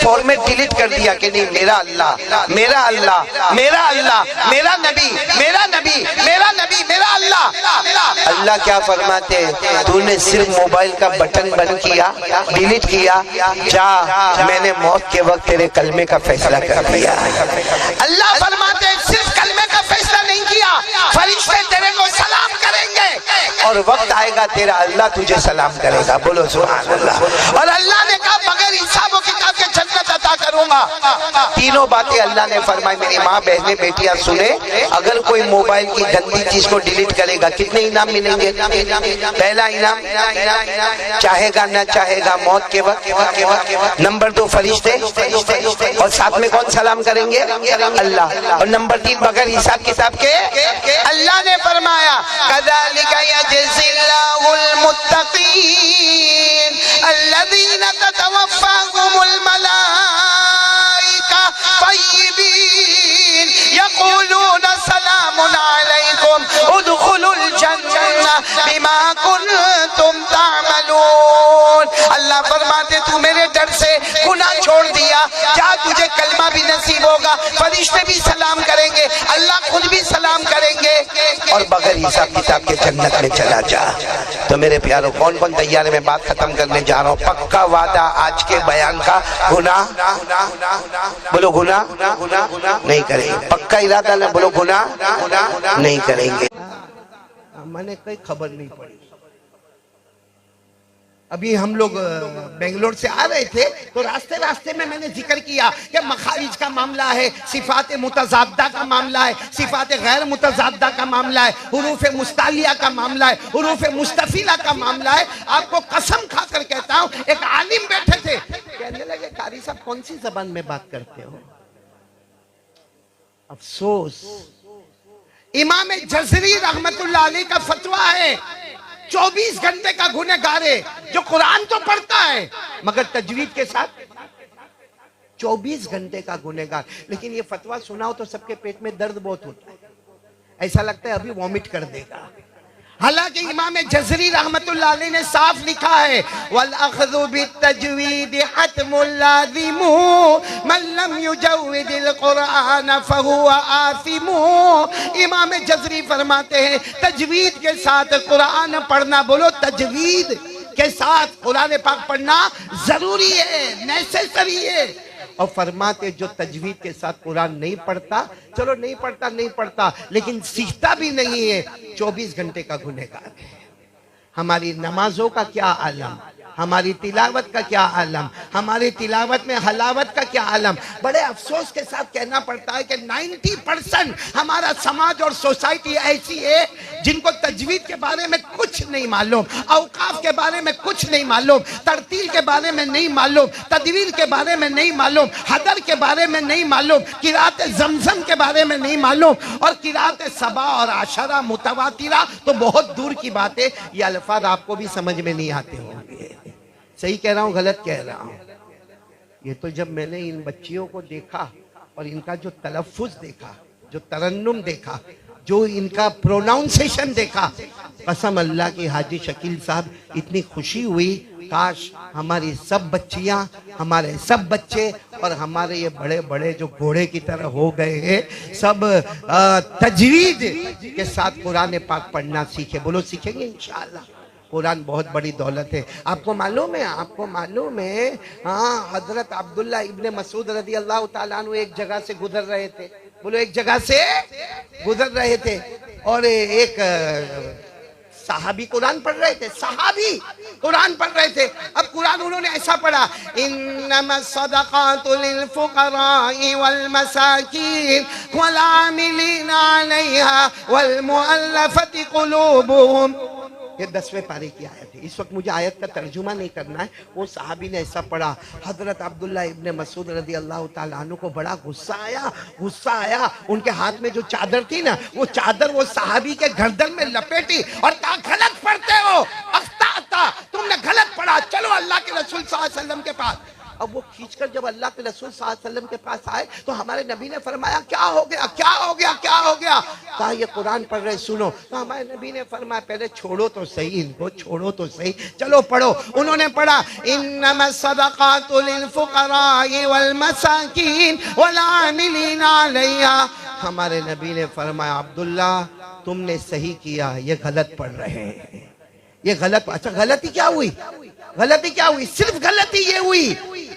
فارمیٹ ڈیلیٹ کر دیا کہ نہیں، میرا اللہ، میرا اللہ، میرا اللہ، میرا نبی، میرا نبی، میرا نبی، میرا اللہ۔ اللہ کیا فرماتے ہیں، تو نے صرف موبائل کا بٹن بند کیا، ڈیلیٹ کیا، جا میں نے موت کے وقت تیرے کلمے کا فیصلہ کر دیا۔ اللہ فرماتے ہیں صرف کلمے کا فیصلہ نہیں کیا، فرشتے تیرے کو سلام کریں گے، اور وقت آئے گا تیرا اللہ تجھے سلام کرے گا، بولو سبحان اللہ۔ اور اللہ نے کہا بغیر حساب و کتاب کے جنت عطا کروں گا۔ تینوں باتیں اللہ نے فرمائی۔ میری ماں، بہنیں، بیٹیاں سنیں، اگر کوئی موبائل کی گندی چیز کو ڈیلیٹ کرے گا کتنے انعام ملیں گے؟ پہلا انعام، چاہے گا نہ چاہے گا موت کے وقت۔ نمبر 2 فرشتے، اور ساتھ میں کون سلام کریں گے؟ اللہ۔ اور نمبر 3 بغیر حساب کتاب کے اللہ نے فرمایا كَذَلِكَ يَجْزِي اللَّهُ الْمُتَّقِينَ الَّذِينَ تَتَوَفَّاهُمُ الْمَلَائِكَةُ طَيِّبِينَ يَقُولُونَ سَلَامٌ عَلَيْكُمْ ادْخُلُوا الْجَنَّةَ بِمَا كُنتُمْ تَعْمَلُونَ۔ اللہ فرماتے تو میرے ڈر سے گناہ چھوڑ دیا، جا تجھے کلمہ بھی نصیب ہوگا، فرشتے بھی سلام کریں گے، اللہ خود بھی سلام کریں گے، اور بغیر حساب کتاب کے جنت میں چلا جا۔ تو میرے پیاروں، کون کون تیار ہے؟ میں بات ختم کرنے جا رہا ہوں۔ پکا وعدہ آج کے بیان کا، گناہ، بولو گناہ نہیں کریں گے۔ پکا ارادہ نہ، بولو گناہ نہیں کریں گے۔ میں نے کوئی خبر نہیں پڑی، ابھی ہم لوگ بنگلور سے آ رہے تھے تو راستے میں میں نے ذکر کیا کہ مخارج کا معاملہ ہے، صفات متضادہ کا معاملہ ہے، صفات غیر متضادہ کا معاملہ ہے، حروف مستعلیہ کا معاملہ ہے، حروف مستفیلہ کا معاملہ ہے۔ آپ کو قسم کھا کر کہتا ہوں، ایک عالم بیٹھے تھے، کہنے لگے قاری صاحب کون سی زبان میں بات کرتے ہو؟ افسوس، امام جزری رحمت اللہ علیہ کا فتویٰ ہے 24 گھنٹے کا گنہگار ہے جو قرآن تو پڑھتا ہے مگر تجوید کے ساتھ 24 گھنٹے کا گنہگار۔ لیکن یہ فتویٰ سناؤ تو سب کے پیٹ میں درد بہت ہوتا ہے، ایسا لگتا ہے ابھی وامٹ کر دے گا۔ حالانکہ امام جزری رحمت اللہ علیہ نے صاف لکھا ہے وَالْأَخْذُ بِالتَّجْوِيدِ حَتْمُ اللَّازِمُ مَنْ لَمْ يُجَوِّدِ الْقُرْآنَ فَهُوَ آثِمُ۔ امام جزری فرماتے ہیں تجوید کے ساتھ قرآن پڑھنا، بولو تجوید کے ساتھ قرآن پاک پڑھنا ضروری ہے، نیسیسری ہے۔ اور فرماتے جو تجوید کے ساتھ قرآن نہیں پڑھتا، چلو نہیں پڑھتا لیکن سیکھتا بھی نہیں ہے، 24 گھنٹے کا گنہگار ہے۔ ہماری نمازوں کا کیا عالم، ہماری تلاوت کا کیا عالم، ہماری تلاوت میں حلاوت کا کیا عالم۔ بڑے افسوس کے ساتھ کہنا پڑتا ہے کہ 90% ہمارا سماج اور سوسائٹی ایسی ہے جن کو تجوید کے بارے میں کچھ نہیں معلوم، اوقاف کے بارے میں کچھ نہیں معلوم، ترتیل کے بارے میں نہیں معلوم، تدویر کے بارے میں نہیں معلوم، حدر کے بارے میں نہیں معلوم، قرات زمزم کے بارے میں نہیں معلوم، اور قرات سبا اور عشرہ متواترہ تو بہت دور کی بات ہے۔ یہ الفاظ آپ کو بھی سمجھ میں نہیں آتے ہوں گے، صحیح کہہ رہا ہوں غلط کہہ رہا ہوں؟ یہ تو جب میں نے ان بچیوں کو دیکھا اور ان کا جو تلفظ دیکھا، جو ترنم دیکھا، جو ان کا پروناؤنسیشن دیکھا، قسم اللہ کی حاجی شکیل صاحب اتنی خوشی ہوئی، کاش ہماری سب بچیاں، ہمارے سب بچے اور ہمارے یہ بڑے بڑے جو گھوڑے کی طرح ہو گئے ہیں سب تجوید کے ساتھ قرآن پاک پڑھنا سیکھے۔ بولو سیکھیں گے انشاءاللہ۔ قرآن بہت بڑی دولت ہے۔ آپ کو معلوم ہے ہاں، حضرت عبداللہ ابن مسعود رضی اللہ تعالیٰ عنہ ایک جگہ سے گزر رہے تھے، بولو ایک جگہ سے گزر رہے تھے، اور ایک صحابی قرآن پڑھ رہے تھے، صحابی قرآن پڑھ رہے تھے۔ اب قرآن انہوں نے ایسا پڑھا انما الصدقات للفقراء والمساکین والعاملین علیہا والمؤلفۃ قلوبہم۔ یہ 10ویں پارے کی آیت ہے۔ اس وقت مجھے آیت کا ترجمہ نہیں کرنا ہے، وہ صحابی نے ایسا پڑھا۔ حضرت عبداللہ ابن مسعود رضی اللہ تعالیٰ عنہ کو بڑا غصہ آیا۔ ان کے ہاتھ میں جو چادر تھی نا، وہ چادر وہ صحابی کے گردن میں لپیٹی اور کہا غلط پڑھتے ہو، اخطأت، تم نے غلط پڑھا، چلو اللہ کے رسول صلی اللہ علیہ وسلم کے پاس۔ اب وہ کھینچ کر جب اللہ کے رسول صلی اللہ علیہ وسلم کے پاس آئے تو ہمارے نبی نے فرمایا کیا ہو گیا کیا ہو گیا کیا ہو گیا؟ کہا یہ قرآن پڑھ رہے سنو. تو ہمارے نبی نے فرمایا پہلے چھوڑو تو صحیح ان کو، چھوڑو تو صحیح، چلو پڑھو. انہوں نے پڑھا انما الصدقات للفقراء والمساکین والعاملین علیہا. ہمارے نبی نے فرمایا عبداللہ تم نے صحیح کیا، یہ غلط پڑھ رہے ہیں، یہ غلط. اچھا غلطی کیا ہوئی؟ غلطی کیا ہوئی؟ صرف غلطی یہ ہوئی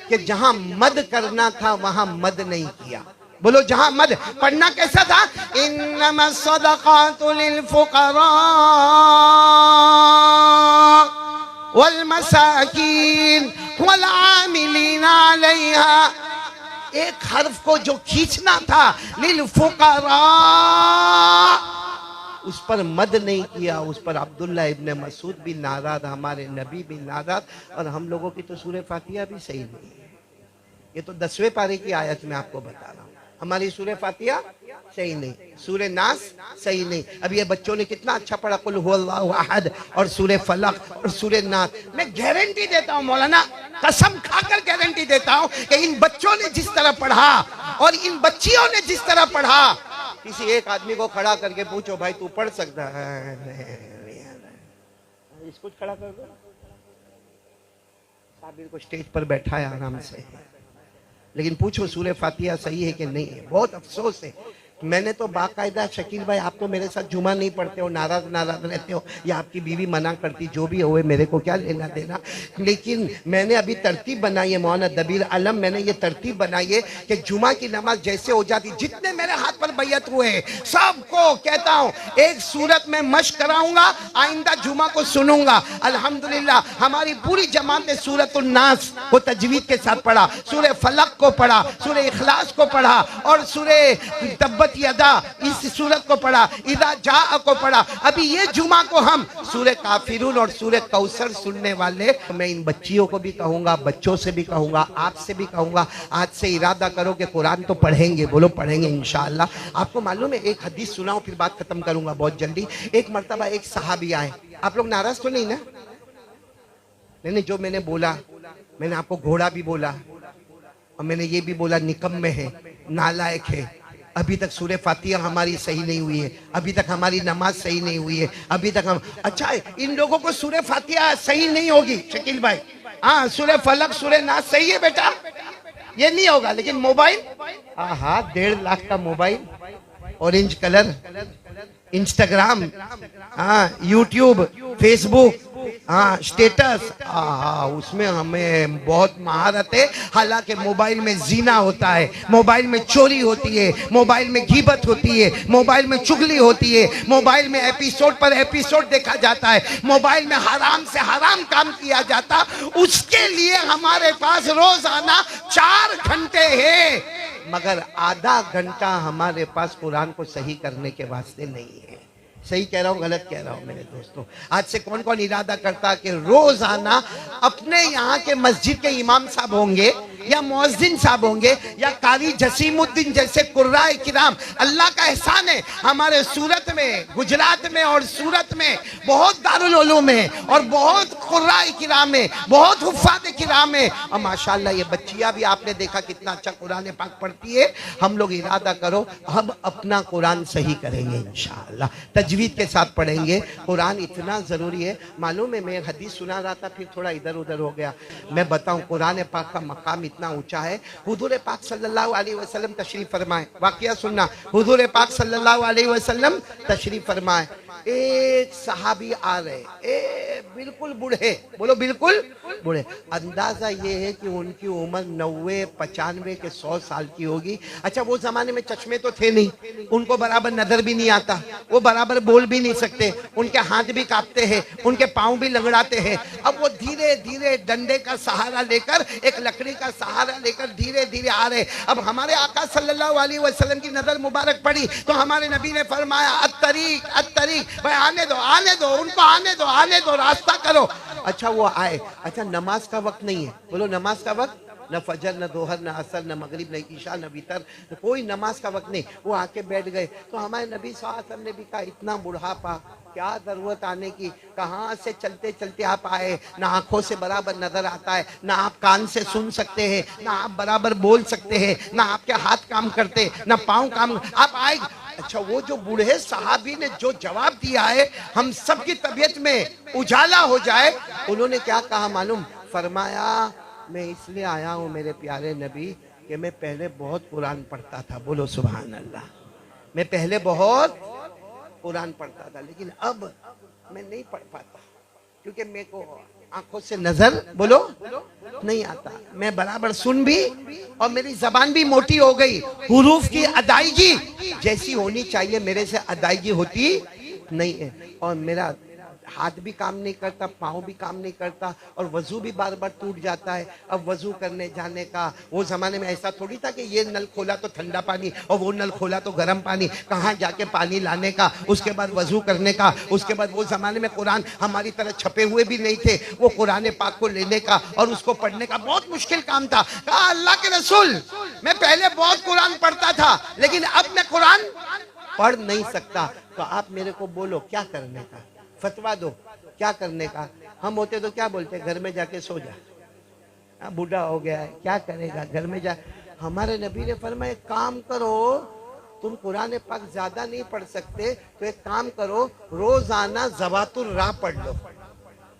کہ جہاں مد کرنا تھا وہاں مد نہیں کیا. بولو جہاں مد پڑھنا کیسا تھا؟ انما الصدقات للفقراء والمساکین والعاملین علیہا. ایک حرف کو جو کھینچنا تھا للفقراء اس پر مد نہیں کیا، اس پر عبداللہ ابن مسعود بھی ناراض، ہمارے نبی بھی ناراض، اور ہم لوگوں کی تو سورہ فاتحہ بھی صحیح نہیں ہے. یہ تو 10ویں پارے کی آیت میں آپ کو بتا رہا ہوں. ہماری سورہ فاتحہ صحیح نہیں، سورہ ناس صحیح نہیں. اب یہ بچوں نے کتنا اچھا پڑھا قل هو اللہ احد اور سورہ فلق اور سورہ ناس. میں گارنٹی دیتا ہوں مولانا، قسم کھا کر گارنٹی دیتا ہوں کہ ان بچوں نے جس طرح پڑھا اور ان بچیوں نے جس طرح پڑھا، کسی ایک آدمی کو کھڑا کر کے پوچھو بھائی تو پڑھ سکتا ہے؟ اس کو کھڑا کر دو. صابر کو سٹیج پر بیٹھا ہے آرام سے، لیکن پوچھو سورہ فاتحہ صحیح ہے کہ نہیں ہے. بہت افسوس ہے. میں نے تو باقاعدہ شکیل بھائی آپ تو میرے ساتھ جمعہ نہیں پڑھتے ہو، ناراض رہتے ہو، یا آپ کی بیوی منع کرتی، جو بھی ہوئے میرے کو کیا لینا دینا، لیکن میں نے ابھی ترتیب بنائی ہے مولانا دبیر علم، میں نے یہ ترتیب بنائی ہے کہ جمعہ کی نماز جیسے ہو جاتی، جتنے میرے ہاتھ پر بیعت ہوئے ہیں سب کو کہتا ہوں ایک سورت میں مشق کراؤں گا، آئندہ جمعہ کو سنوں گا. الحمدللہ ہماری پوری جماعت نے سورۃ الناس کو تجوید کے ساتھ پڑھا، سورہ فلق کو پڑھا، سورہ اخلاص کو پڑھا، اور سورہ تبت یدا اس سورت کو پڑھا، اذا جاء کو پڑھا. ابھی یہ جمعہ کو ہم سورہ کافرون اور سورہ کوثر سننے والے. میں ان بچیوں کو بھی کہوں گا، بچوں سے بھی کہوں گا، آپ سے بھی کہوں گا، آج سے ارادہ کرو کہ قرآن تو پڑھیں گے. بولو پڑھیں گے انشاءاللہ. آپ کو معلوم ہے ایک حدیث سناؤں پھر بات ختم کروں گا بہت جلدی. ایک مرتبہ ایک صحابی آئے. آپ لوگ ناراض تو نہیں نا؟ نہیں، جو میں نے بولا، میں نے آپ کو گھوڑا بھی بولا اور میں نے یہ بھی بولا نکمے ہے، نالائق ہے. ابھی تک سورہ فاتحہ ہماری صحیح نہیں ہوئی ہے، ابھی تک ہماری نماز صحیح نہیں ہوئی ہے، ابھی تک ہم. اچھا ان لوگوں کو سورہ فاتحہ صحیح نہیں ہوگی شکیل بھائی. ہاں سورہ فلق سورہ ناس صحیح ہے بیٹا، یہ نہیں ہوگا. لیکن موبائل، ہاں 1.5 لاکھ کا موبائل، اورنج کلر، انسٹاگرام، ہاں یوٹیوب، فیس بک، ہاں سٹیٹس، اس میں ہمیں بہت مہارت ہے. حالانکہ موبائل میں زنا ہوتا ہے، موبائل میں چوری ہوتی ہے، موبائل میں غیبت ہوتی ہے، موبائل میں چغلی ہوتی ہے، موبائل میں ایپیسوڈ پر ایپیسوڈ دیکھا جاتا ہے، موبائل میں حرام سے حرام کام کیا جاتا. اس کے لیے ہمارے پاس روزانہ 4 گھنٹے ہیں، مگر آدھا گھنٹہ ہمارے پاس قرآن کو صحیح کرنے کے واسطے نہیں ہے. صحیح کہہ رہا ہوں غلط کہہ رہا ہوں میرے دوستوں؟ آج سے کون کون ارادہ کرتا کہ روزانہ اپنے یہاں کے مسجد کے امام صاحب ہوں گے یا مؤذن صاحب ہوں گے یا قاری جسیم الدین جیسے قرائے کرام. اللہ کا احسان ہے ہمارے سورت میں، گجرات میں اور سورت میں بہت دارالعلوم ہے اور بہت قرائے کرام ہے، بہت حفاظ کرام ہے. اور ماشاءاللہ یہ بچیاں بھی آپ نے دیکھا کتنا اچھا قرآن پاک پڑھتی ہے. ہم لوگ ارادہ کرو ہم اپنا قرآن صحیح کریں گے انشاءاللہ، تجوید کے ساتھ پڑھیں گے. قرآن اتنا ضروری ہے. معلوم ہے میں حدیث سنا رہا تھا پھر تھوڑا ادھر ادھر ہو گیا. میں بتاؤں قرآن پاک کا مقام اتنا اونچا ہے. حضور پاک صلی اللہ علیہ وسلم تشریف فرمائے. واقعہ سننا، حضور پاک صلی اللہ علیہ وسلم تشریف فرمائے. ایک صحابی آ رہے، بالکل بوڑھے، بولو بالکل بوڑھے. اندازہ یہ ہے کہ ان کی عمر 90 95 کے 100 سال کی ہوگی. اچھا وہ زمانے میں چشمے تو تھے نہیں، ان کو برابر نظر بھی نہیں آتا، وہ برابر بول بھی نہیں سکتے، ان کے ہاتھ بھی کانپتے ہیں، ان کے پاؤں بھی لنگڑاتے ہیں. اب وہ دھیرے دھیرے ڈنڈے کا سہارا لے کر، ایک لکڑی کا سہارا لے کر دھیرے دھیرے آ رہے. اب ہمارے آقا صلی اللہ علیہ وسلم کی نظر مبارک پڑی تو ہمارے نبی نے فرمایا الطریق الطریق، بھائی آنے دو آنے دو، ان کو آنے دو آنے دو، راستہ کرو. اچھا وہ آئے. اچھا نماز کا وقت نہیں ہے، بولو نماز کا وقت نہ فجر نہ ظہر نہ عصر نہ مغرب نہ عشاء نہ وتر، کوئی نماز کا وقت نہیں، وہ آ کے بیٹھ گئے۔ تو ہمارے نبی صلی اللہ علیہ وسلم نے بھی کہا اتنا بڑھاپا، کیا ضرورت آنے کی، کہاں سے چلتے چلتے آپ آئے، نہ آنکھوں سے برابر نظر آتا ہے، نہ آپ کان سے سن سکتے ہیں، نہ آپ برابر بول سکتے ہیں، نہ آپ کے ہاتھ کام کرتے، نہ پاؤں کام، آپ آئے۔ اچھا وہ جو بوڑھے صحابی نے جو جواب دیا ہے ہم سب کی طبیعت میں اجالا ہو جائے، انہوں نے کیا کہا معلوم؟ فرمایا میں اس لیے آیا ہوں میرے پیارے نبی کہ میں پہلے بہت قرآن پڑھتا تھا، بولو سبحان اللہ، میں پہلے بہت قرآن پڑھتا تھا لیکن اب میں نہیں پڑھ پاتا کیونکہ میرے کو آنکھوں سے نظر بولو نہیں آتا، میں برابر سن بھی اور میری زبان بھی موٹی ہو گئی، حروف کی ادائیگی جیسی ہونی چاہیے میرے سے ادائیگی ہوتی نہیں ہے، اور میرا ہاتھ بھی کام نہیں کرتا، پاؤں بھی کام نہیں کرتا، اور وضو بھی بار بار ٹوٹ جاتا ہے۔ اب وضو کرنے جانے کا، وہ زمانے میں ایسا تھوڑی تھا کہ یہ نل کھولا تو ٹھنڈا پانی اور وہ نل کھولا تو گرم پانی، کہاں جا کے پانی لانے کا، اس کے بعد وضو کرنے کا، اس کے بعد وہ زمانے میں قرآن ہماری طرح چھپے ہوئے بھی نہیں تھے، وہ قرآن پاک کو لینے کا اور اس کو پڑھنے کا بہت مشکل کام تھا۔ کہا اللہ کے رسول میں پہلے بہت قرآن پڑھتا تھا لیکن اب میں قرآن پڑھ نہیں سکتا، تو آپ میرے کو بولو کیا کرنے کا، فتوا دو کیا کرنے کا۔ ہم ہوتے تو کیا بولتے؟ گھر میں جا کے سو جا، بوڑھا ہو گیا ہے کیا کرے گا، گھر میں جا۔ ہمارے نبی نے فرمایا ایک کام کرو، تم قرآن پاک زیادہ نہیں پڑھ سکتے تو ایک کام کرو، روزانہ زوات الراہ پڑھ لو۔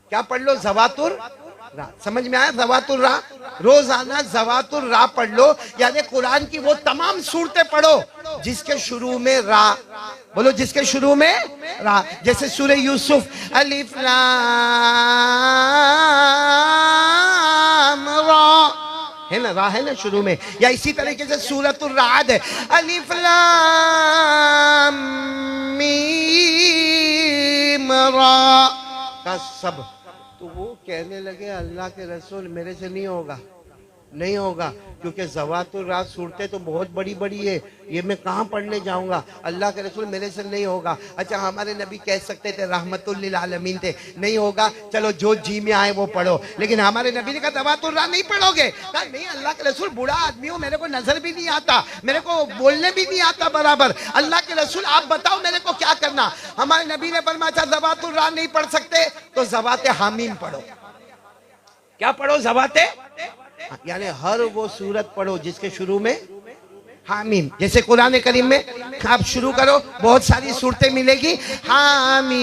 کیا پڑھ لو؟ زوات الراہ، سمجھ میں آیا؟ زوات الراہ، روزانہ زوات الراہ پڑھ لو، یعنی قرآن کی وہ تمام صورتیں پڑھو جس کے شروع میں را، بولو جس کے شروع میں را، جیسے سورہ یوسف الف لام را ہے نا، را ہے نا شروع میں، یا اسی طریقے سے سورۃ الرعد ہے الف لام میم را کا سب۔ تو وہ کہنے لگے اللہ کے رسول میرے سے نہیں ہوگا، نہیں ہوگا، کیونکہ زوات الراہ صورتیں تو بہت بڑی بڑی ہے، یہ میں کہاں پڑھنے جاؤں گا، اللہ کے رسول میرے سے نہیں ہوگا۔ اچھا ہمارے نبی کہہ سکتے تھے، رحمت للعالمین تھے، نہیں ہوگا چلو جو جی میں آئے وہ پڑھو، لیکن ہمارے نبی نے کہا زوات الراہ نہیں پڑھو گے؟ کہا نہیں اللہ کے رسول بوڑھا آدمی ہوں، میرے کو نظر بھی نہیں آتا، میرے کو بولنے بھی نہیں آتا برابر، اللہ کے رسول آپ بتاؤ میرے کو کیا کرنا۔ ہمارے نبی نے فرمایا زوات الراہ نہیں پڑھ سکتے تو زوات حامیم پڑھو۔ کیا پڑھو؟ زوات، یعنی ہر وہ سورت پڑھو جس کے شروع میں حامیم، جیسے قرآن کریم میں آپ شروع کرو بہت ساری صورتیں ملے گی، حامیم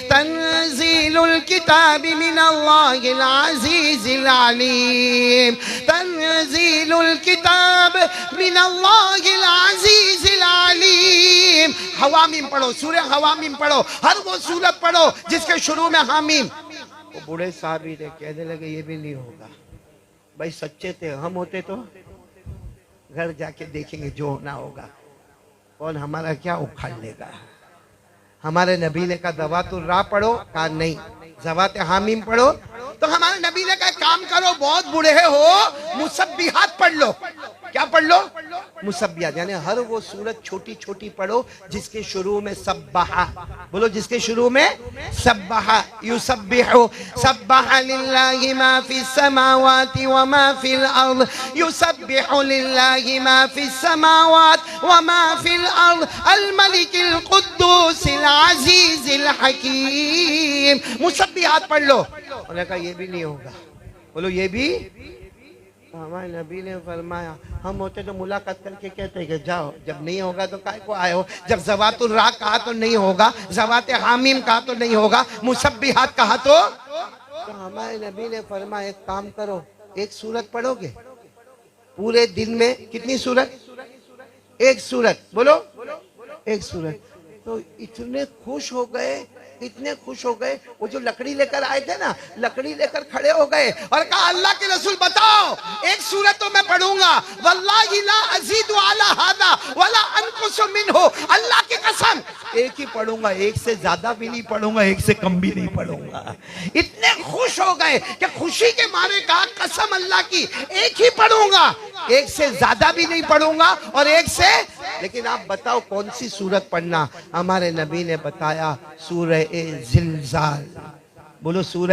تنزیل الکتاب من اللہ العزیز العلیم، تنزیل الکتاب من اللہ العزیز العلیم۔ حوامیم پڑھو، سورہ حوامیم پڑھو، ہر وہ سورت پڑھو جس کے شروع میں حامیم۔ وہ بوڑھے صحابی نے کہنے لگے یہ بھی نہیں ہوگا، بھائی سچے تھے، ہم ہوتے تو گھر جا کے دیکھیں گے جو ہونا ہوگا، کون ہمارا کیا اکھاڑ لے گا۔ ہمارے نبی نے کہا زوات الراہ پڑھو، کہا نہیں زوات حامیم پڑھو۔ تو ہمارے نبی نے کہا کام کرو، بہت بوڑھے ہو، مسبحات پڑھ لو۔ کیا پڑھ لو؟ مسبحات، یعنی ہر وہ سورت چھوٹی چھوٹی پڑھو جس کے شروع میں سبحہ، بولو جس کے شروع میں سبحہ، یسبح، سبح للہ ما فی السماوات وما فی الارض، یسبح للہ ما فی السماوات وما فی الارض، الملک القدوس العزیز الحکیم۔ مسبحات پڑھ لو۔ انہوں نے کہا یہ بھی نہیں ہوگا، بولو یہ بھی۔ ہمارے نبی نے فرمایا ہم ہوتے تو ملاقات کر کے کہتے کہ جاؤ، جب نہیں ہوگا تو کائے کو آئے ہو، جب زوات الراہ کہا تو نہیں ہوگا، زوات حامیم کہا تو نہیں ہوگا، مسبحات کہا تو ہمارے نبی نے فرمایا ایک کام کرو، ایک سورت پڑھو گے پورے دن میں، کتنی سورت؟ ایک سورت، بولو ایک سورت۔ تو اتنے خوش ہو گئے، اتنے خوش ہو گئے، وہ جو لکڑی لے کر آئے تھے نا، لکڑی لے کر کھڑے ہو گئے اور کہا اللہ کے رسول بتاؤ ایک سورت تو میں پڑھوں گا، واللہ لا ازید علی ھذا ولا انقص منہ، اللہ کی قسم ایک ہی پڑھوں گا، ایک سے زیادہ بھی نہیں پڑھوں گا، ایک سے کم بھی نہیں پڑھوں گا۔ اتنے خوش ہو گئے کہ خوشی کے مارے کہا قسم اللہ کی ایک ہی پڑھوں گا، ایک سے زیادہ بھی نہیں پڑھوں گا اور ایک سے۔ لیکن آپ بتاؤ کون سی سورت پڑھنا؟ ہمارے نبی نے بتایا سورہ زلزال، بولو سورہ